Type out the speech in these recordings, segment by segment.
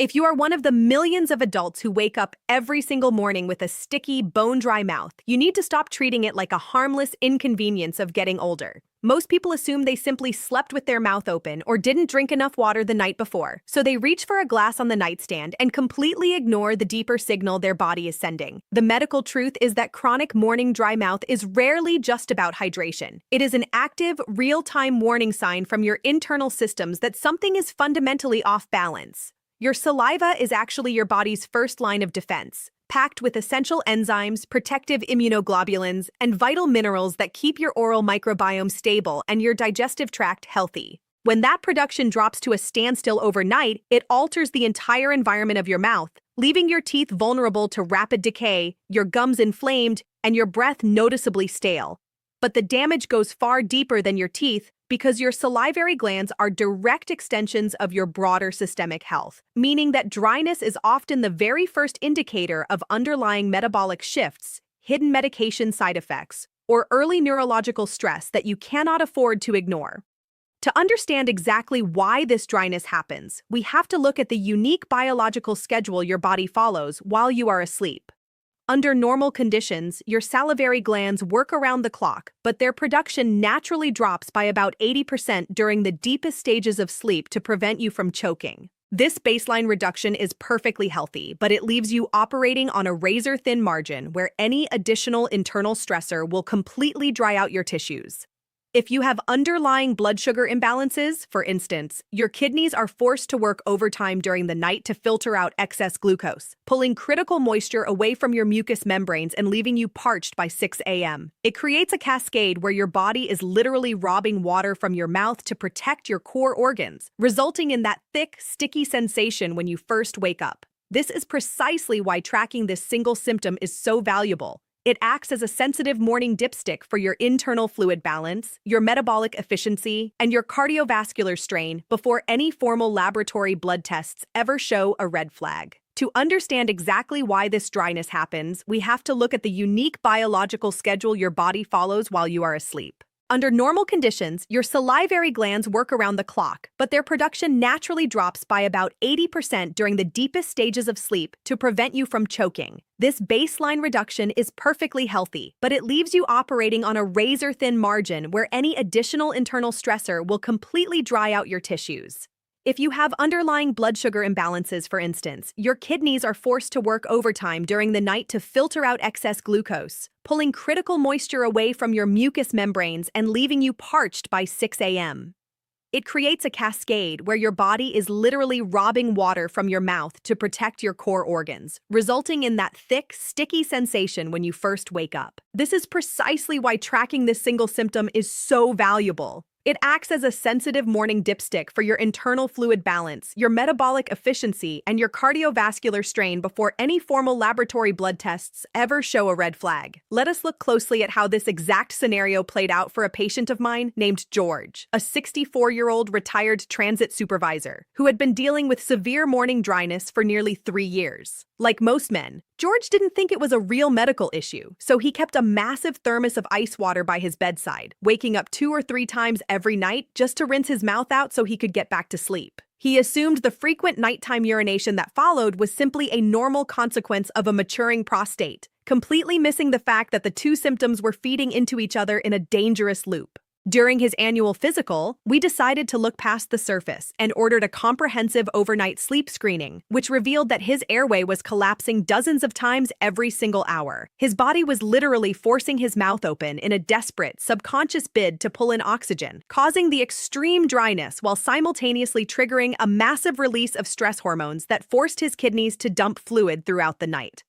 If you are one of the millions of adults who wake up every single morning with a sticky, bone-dry mouth, you need to stop treating it like a harmless inconvenience of getting older. Most people assume they simply slept with their mouth open or didn't drink enough water the night before, so they reach for a glass on the nightstand and completely ignore the deeper signal their body is sending. The medical truth is that chronic morning dry mouth is rarely just about hydration. It is an active, real-time warning sign from your internal systems that something is fundamentally off balance. Your saliva is actually your body's first line of defense, packed with essential enzymes, protective immunoglobulins, and vital minerals that keep your oral microbiome stable and your digestive tract healthy. When that production drops to a standstill overnight, it alters the entire environment of your mouth, leaving your teeth vulnerable to rapid decay, your gums inflamed, and your breath noticeably stale. But the damage goes far deeper than your teeth, because your salivary glands are direct extensions of your broader systemic health, meaning that dryness is often the very first indicator of underlying metabolic shifts, hidden medication side effects, or early neurological stress that you cannot afford to ignore. To understand exactly why this dryness happens, we have to look at the unique biological schedule your body follows while you are asleep. Under normal conditions, your salivary glands work around the clock, but their production naturally drops by about 80% during the deepest stages of sleep to prevent you from choking. This baseline reduction is perfectly healthy, but it leaves you operating on a razor-thin margin where any additional internal stressor will completely dry out your tissues. If you have underlying blood sugar imbalances, for instance, your kidneys are forced to work overtime during the night to filter out excess glucose, pulling critical moisture away from your mucous membranes and leaving you parched by 6 a.m. It creates a cascade where your body is literally robbing water from your mouth to protect your core organs, resulting in that thick, sticky sensation when you first wake up. This is precisely why tracking this single symptom is so valuable. It acts as a sensitive morning dipstick for your internal fluid balance, your metabolic efficiency, and your cardiovascular strain before any formal laboratory blood tests ever show a red flag. To understand exactly why this dryness happens, we have to look at the unique biological schedule your body follows while you are asleep. Under normal conditions, your salivary glands work around the clock, but their production naturally drops by about 80% during the deepest stages of sleep to prevent you from choking. This baseline reduction is perfectly healthy, but it leaves you operating on a razor-thin margin where any additional internal stressor will completely dry out your tissues. If you have underlying blood sugar imbalances, for instance, your kidneys are forced to work overtime during the night to filter out excess glucose, pulling critical moisture away from your mucous membranes and leaving you parched by 6 a.m. It creates a cascade where your body is literally robbing water from your mouth to protect your core organs, resulting in that thick, sticky sensation when you first wake up. This is precisely why tracking this single symptom is so valuable. It acts as a sensitive morning dipstick for your internal fluid balance, your metabolic efficiency, and your cardiovascular strain before any formal laboratory blood tests ever show a red flag. Let us look closely at how this exact scenario played out for a patient of mine named George, a 64-year-old retired transit supervisor who had been dealing with severe morning dryness for nearly 3 years. Like most men, George didn't think it was a real medical issue, so he kept a massive thermos of ice water by his bedside, waking up 2 or 3 times every night just to rinse his mouth out so he could get back to sleep. He assumed the frequent nighttime urination that followed was simply a normal consequence of a maturing prostate, completely missing the fact that the two symptoms were feeding into each other in a dangerous loop. During his annual physical, we decided to look past the surface and ordered a comprehensive overnight sleep screening, which revealed that his airway was collapsing dozens of times every single hour. His body was literally forcing his mouth open in a desperate, subconscious bid to pull in oxygen, causing the extreme dryness while simultaneously triggering a massive release of stress hormones that forced his kidneys to dump fluid throughout the night.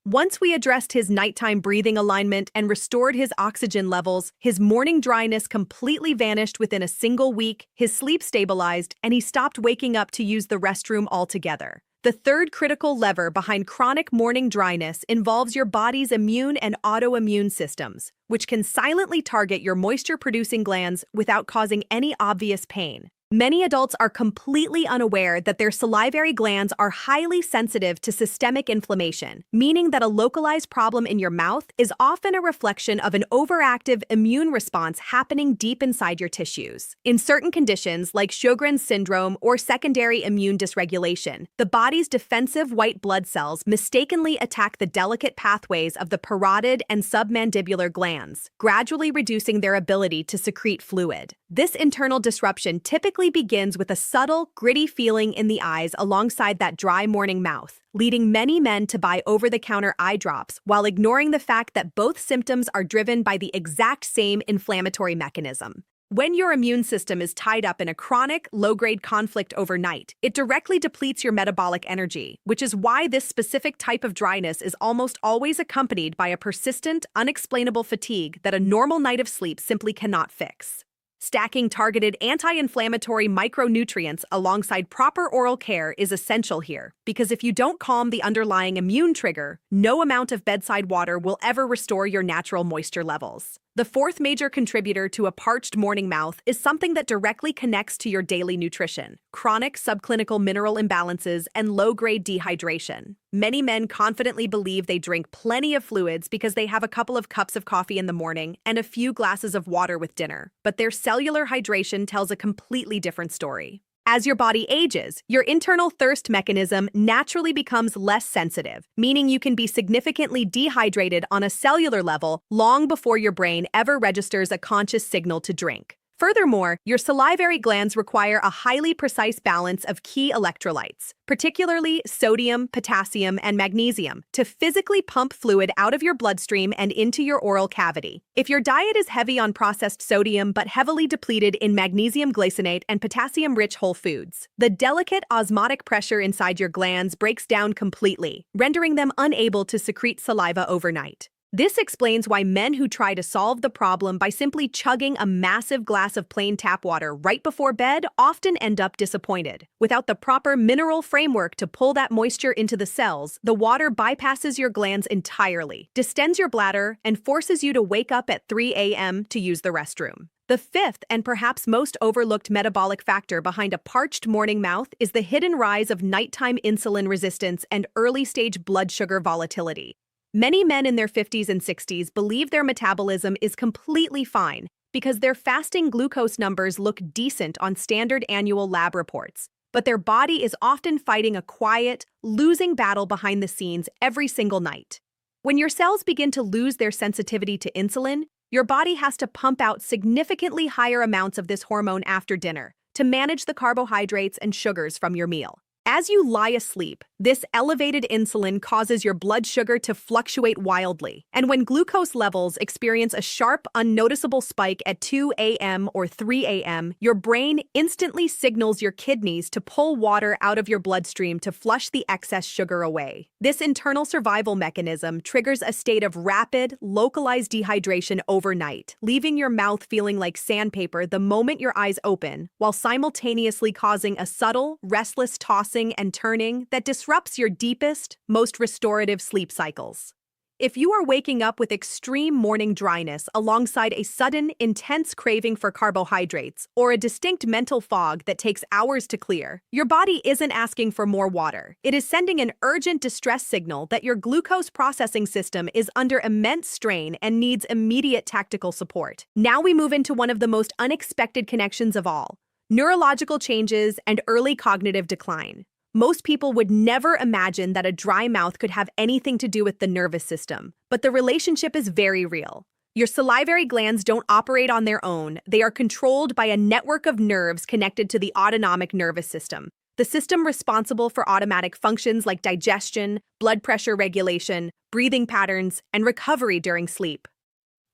Once we addressed his nighttime breathing alignment and restored his oxygen levels, his morning dryness completely vanished within a single week, his sleep stabilized, and he stopped waking up to use the restroom altogether. The third critical lever behind chronic morning dryness involves your body's immune and autoimmune systems, which can silently target your moisture-producing glands without causing any obvious pain. Many adults are completely unaware that their salivary glands are highly sensitive to systemic inflammation, meaning that a localized problem in your mouth is often a reflection of an overactive immune response happening deep inside your tissues. In certain conditions, like Sjogren's syndrome or secondary immune dysregulation, the body's defensive white blood cells mistakenly attack the delicate pathways of the parotid and submandibular glands, gradually reducing their ability to secrete fluid. This internal disruption typically begins with a subtle, gritty feeling in the eyes alongside that dry morning mouth, leading many men to buy over-the-counter eye drops while ignoring the fact that both symptoms are driven by the exact same inflammatory mechanism. When your immune system is tied up in a chronic, low-grade conflict overnight, it directly depletes your metabolic energy, which is why this specific type of dryness is almost always accompanied by a persistent, unexplainable fatigue that a normal night of sleep simply cannot fix. Stacking targeted anti-inflammatory micronutrients alongside proper oral care is essential here, because if you don't calm the underlying immune trigger, no amount of bedside water will ever restore your natural moisture levels. The fourth major contributor to a parched morning mouth is something that directly connects to your daily nutrition: chronic subclinical mineral imbalances and low-grade dehydration. Many men confidently believe they drink plenty of fluids because they have a couple of cups of coffee in the morning and a few glasses of water with dinner, but their cellular hydration tells a completely different story. As your body ages, your internal thirst mechanism naturally becomes less sensitive, meaning you can be significantly dehydrated on a cellular level long before your brain ever registers a conscious signal to drink. Furthermore, your salivary glands require a highly precise balance of key electrolytes, particularly sodium, potassium, and magnesium, to physically pump fluid out of your bloodstream and into your oral cavity. If your diet is heavy on processed sodium but heavily depleted in magnesium glycinate and potassium-rich whole foods, the delicate osmotic pressure inside your glands breaks down completely, rendering them unable to secrete saliva overnight. This explains why men who try to solve the problem by simply chugging a massive glass of plain tap water right before bed often end up disappointed. Without the proper mineral framework to pull that moisture into the cells, the water bypasses your glands entirely, distends your bladder, and forces you to wake up at 3 a.m. to use the restroom. The fifth and perhaps most overlooked metabolic factor behind a parched morning mouth is the hidden rise of nighttime insulin resistance and early-stage blood sugar volatility. Many men in their 50s and 60s believe their metabolism is completely fine because their fasting glucose numbers look decent on standard annual lab reports, but their body is often fighting a quiet, losing battle behind the scenes every single night. When your cells begin to lose their sensitivity to insulin, your body has to pump out significantly higher amounts of this hormone after dinner to manage the carbohydrates and sugars from your meal. As you lie asleep, this elevated insulin causes your blood sugar to fluctuate wildly, and when glucose levels experience a sharp, unnoticeable spike at 2 a.m. or 3 a.m., your brain instantly signals your kidneys to pull water out of your bloodstream to flush the excess sugar away. This internal survival mechanism triggers a state of rapid, localized dehydration overnight, leaving your mouth feeling like sandpaper the moment your eyes open, while simultaneously causing a subtle, restless tossing and turning that disrupts your deepest, most restorative sleep cycles. If you are waking up with extreme morning dryness alongside a sudden, intense craving for carbohydrates or a distinct mental fog that takes hours to clear, your body isn't asking for more water. It is sending an urgent distress signal that your glucose processing system is under immense strain and needs immediate tactical support. Now we move into one of the most unexpected connections of all: neurological changes and early cognitive decline. Most people would never imagine that a dry mouth could have anything to do with the nervous system, but the relationship is very real. Your salivary glands don't operate on their own. They are controlled by a network of nerves connected to the autonomic nervous system, the system responsible for automatic functions like digestion, blood pressure regulation, breathing patterns, and recovery during sleep.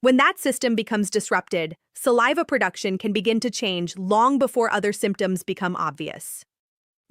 When that system becomes disrupted, saliva production can begin to change long before other symptoms become obvious.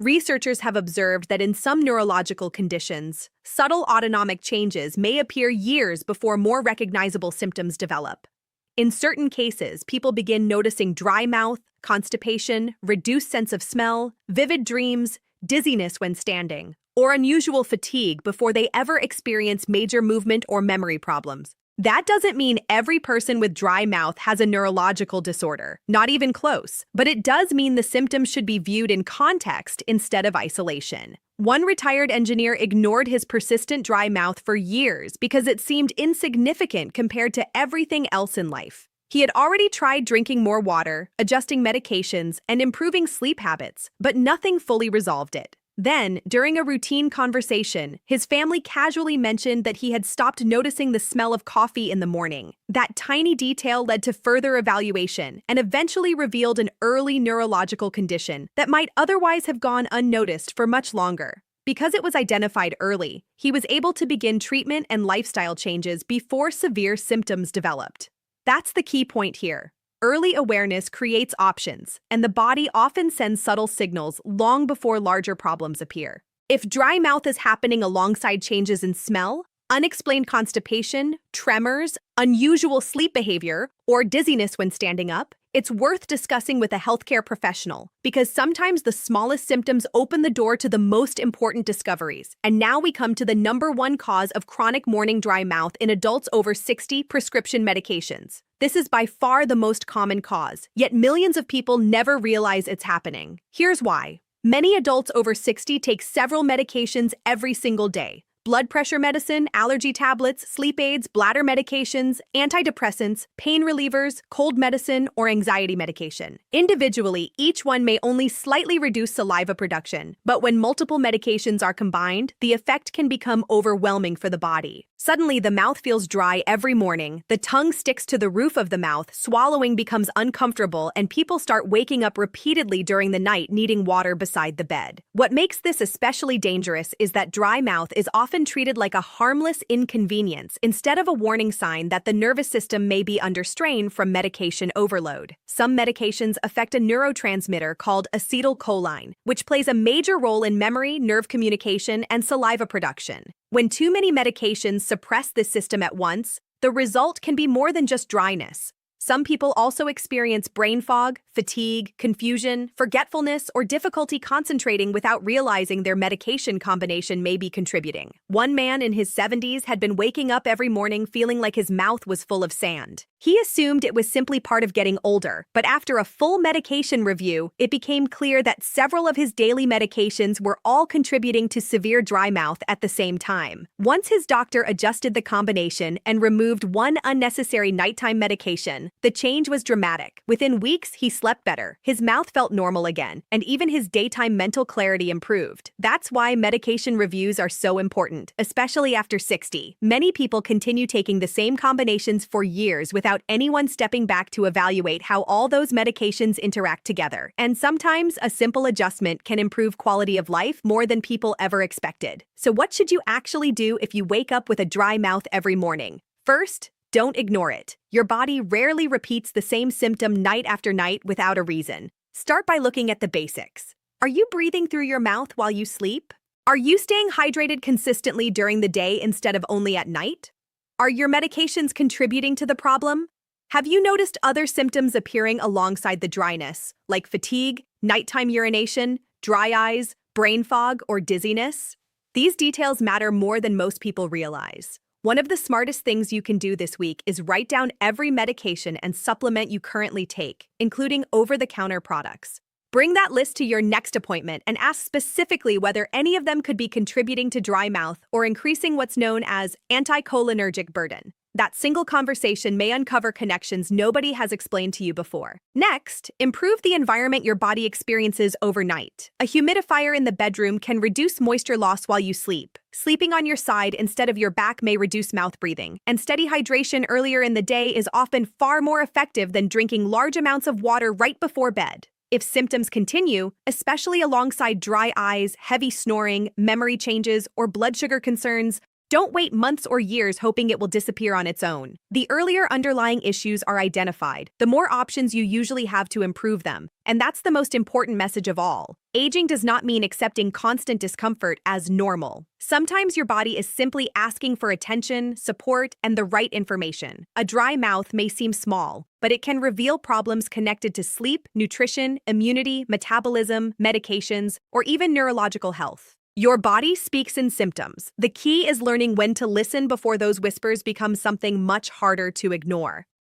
Researchers have observed that in some neurological conditions, subtle autonomic changes may appear years before more recognizable symptoms develop. In certain cases, people begin noticing dry mouth, constipation, reduced sense of smell, vivid dreams, dizziness when standing, or unusual fatigue before they ever experience major movement or memory problems. That doesn't mean every person with dry mouth has a neurological disorder, not even close, but it does mean the symptoms should be viewed in context instead of isolation. One retired engineer ignored his persistent dry mouth for years because it seemed insignificant compared to everything else in life. He had already tried drinking more water, adjusting medications, and improving sleep habits, but nothing fully resolved it. Then, during a routine conversation, his family casually mentioned that he had stopped noticing the smell of coffee in the morning. That tiny detail led to further evaluation and eventually revealed an early neurological condition that might otherwise have gone unnoticed for much longer. Because it was identified early, he was able to begin treatment and lifestyle changes before severe symptoms developed. That's the key point here. Early awareness creates options, and the body often sends subtle signals long before larger problems appear. If dry mouth is happening alongside changes in smell, unexplained constipation, tremors, unusual sleep behavior, or dizziness when standing up, it's worth discussing with a healthcare professional because sometimes the smallest symptoms open the door to the most important discoveries. And now we come to the #1 cause of chronic morning dry mouth in adults over 60, prescription medications. This is by far the most common cause, yet millions of people never realize it's happening. Here's why. Many adults over 60 take several medications every single day. Blood pressure medicine, allergy tablets, sleep aids, bladder medications, antidepressants, pain relievers, cold medicine, or anxiety medication. Individually, each one may only slightly reduce saliva production, but when multiple medications are combined, the effect can become overwhelming for the body. Suddenly, the mouth feels dry every morning, the tongue sticks to the roof of the mouth, swallowing becomes uncomfortable, and people start waking up repeatedly during the night needing water beside the bed. What makes this especially dangerous is that dry mouth is often treated like a harmless inconvenience instead of a warning sign that the nervous system may be under strain from medication overload. Some medications affect a neurotransmitter called acetylcholine, which plays a major role in memory, nerve communication, and saliva production. When too many medications suppress this system at once, the result can be more than just dryness. Some people also experience brain fog, fatigue, confusion, forgetfulness, or difficulty concentrating without realizing their medication combination may be contributing. One man in his 70s had been waking up every morning feeling like his mouth was full of sand. He assumed it was simply part of getting older, but after a full medication review, it became clear that several of his daily medications were all contributing to severe dry mouth at the same time. Once his doctor adjusted the combination and removed one unnecessary nighttime medication, the change was dramatic. Within weeks, he slept better, his mouth felt normal again, and even his daytime mental clarity improved. That's why medication reviews are so important, especially after 60. Many people continue taking the same combinations for years without anyone stepping back to evaluate how all those medications interact together. And sometimes a simple adjustment can improve quality of life more than people ever expected. So what should you actually do if you wake up with a dry mouth every morning? First, don't ignore it. Your body rarely repeats the same symptom night after night without a reason. Start by looking at the basics. Are you breathing through your mouth while you sleep? Are you staying hydrated consistently during the day instead of only at night? Are your medications contributing to the problem? Have you noticed other symptoms appearing alongside the dryness, like fatigue, nighttime urination, dry eyes, brain fog, or dizziness? These details matter more than most people realize. One of the smartest things you can do this week is write down every medication and supplement you currently take, including over-the-counter products. Bring that list to your next appointment and ask specifically whether any of them could be contributing to dry mouth or increasing what's known as anticholinergic burden. That single conversation may uncover connections nobody has explained to you before. Next, improve the environment your body experiences overnight. A humidifier in the bedroom can reduce moisture loss while you sleep. Sleeping on your side instead of your back may reduce mouth breathing, and steady hydration earlier in the day is often far more effective than drinking large amounts of water right before bed. If symptoms continue, especially alongside dry eyes, heavy snoring, memory changes, or blood sugar concerns, don't wait months or years hoping it will disappear on its own. The earlier underlying issues are identified, the more options you usually have to improve them. And that's the most important message of all. Aging does not mean accepting constant discomfort as normal. Sometimes your body is simply asking for attention, support, and the right information. A dry mouth may seem small, but it can reveal problems connected to sleep, nutrition, immunity, metabolism, medications, or even neurological health. Your body speaks in symptoms. The key is learning when to listen before those whispers become something much harder to ignore.